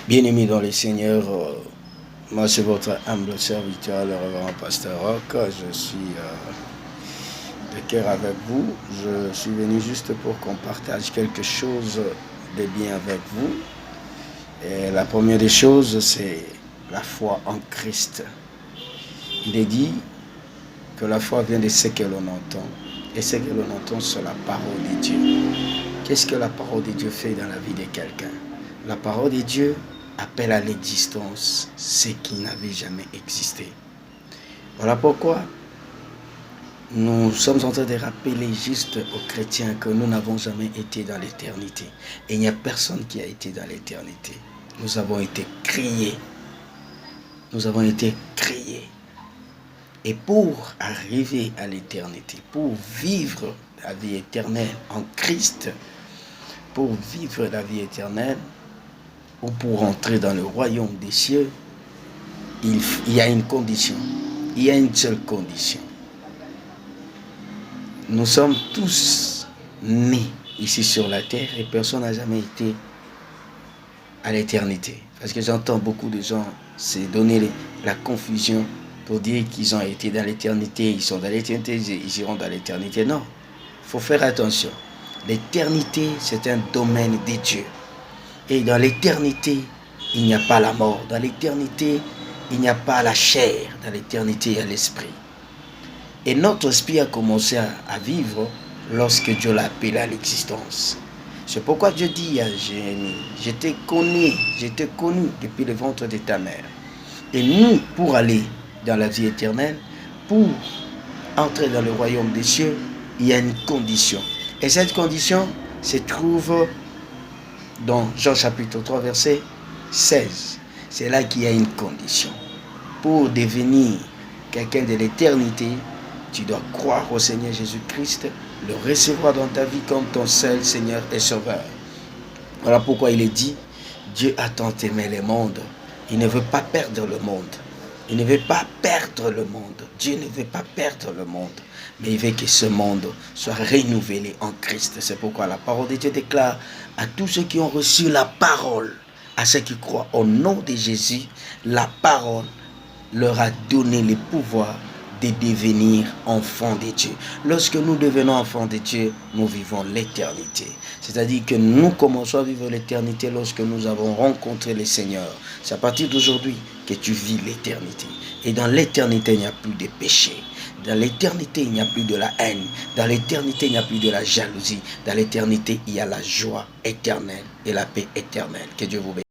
Bien-aimés dans le Seigneur, moi c'est votre humble serviteur, le révérend pasteur Roch. Je suis de cœur avec vous. Je suis venu juste pour qu'on partage quelque chose de bien avec vous. Et la première des choses, c'est la foi en Christ. Il est dit que la foi vient de ce que l'on entend. Et ce que l'on entend, c'est la parole de Dieu. Qu'est-ce que la parole de Dieu fait dans la vie de quelqu'un? La parole de Dieu appelle à l'existence ce qui n'avait jamais existé. Voilà pourquoi nous sommes en train de rappeler juste aux chrétiens que nous n'avons jamais été dans l'éternité. Et il n'y a personne qui a été dans l'éternité. Nous avons été créés. Nous avons été créés. Et pour arriver à l'éternité, pour vivre la vie éternelle en Christ, pour vivre la vie éternelle, ou pour entrer dans le royaume des cieux, il y a une condition. Il y a une seule condition. Nous sommes tous nés ici sur la terre et personne n'a jamais été à l'éternité. Parce que j'entends beaucoup de gens se donner la confusion pour dire qu'ils ont été dans l'éternité, ils sont dans l'éternité, ils iront dans l'éternité. Non, il faut faire attention. L'éternité, c'est un domaine de Dieu. Et dans l'éternité, il n'y a pas la mort. Dans l'éternité, il n'y a pas la chair. Dans l'éternité, il y a l'esprit. Et notre esprit a commencé à vivre lorsque Dieu l'a appelé à l'existence. C'est pourquoi Dieu dit à Jérémie, je t'ai connu depuis le ventre de ta mère. Et nous, pour aller dans la vie éternelle, pour entrer dans le royaume des cieux, il y a une condition. Et cette condition se trouve dans Jean chapitre 3, verset 16. C'est là qu'il y a une condition. Pour devenir quelqu'un de l'éternité, tu dois croire au Seigneur Jésus-Christ, le recevoir dans ta vie comme ton seul Seigneur et Sauveur. Voilà pourquoi il est dit, Dieu a tant aimé le monde. Il ne veut pas perdre le monde. Il ne veut pas perdre le monde. Dieu ne veut pas perdre le monde. Mais il veut que ce monde soit renouvelé en Christ. C'est pourquoi la parole de Dieu déclare à tous ceux qui ont reçu la parole, à ceux qui croient au nom de Jésus, la parole leur a donné le pouvoir de devenir enfants de Dieu. Lorsque nous devenons enfants de Dieu, nous vivons l'éternité. C'est-à-dire que nous commençons à vivre l'éternité lorsque nous avons rencontré le Seigneur. C'est à partir d'aujourd'hui que tu vis l'éternité. Et dans l'éternité, il n'y a plus de péché. Dans l'éternité, il n'y a plus de la haine. Dans l'éternité, il n'y a plus de la jalousie. Dans l'éternité, il y a la joie éternelle et la paix éternelle. Que Dieu vous bénisse.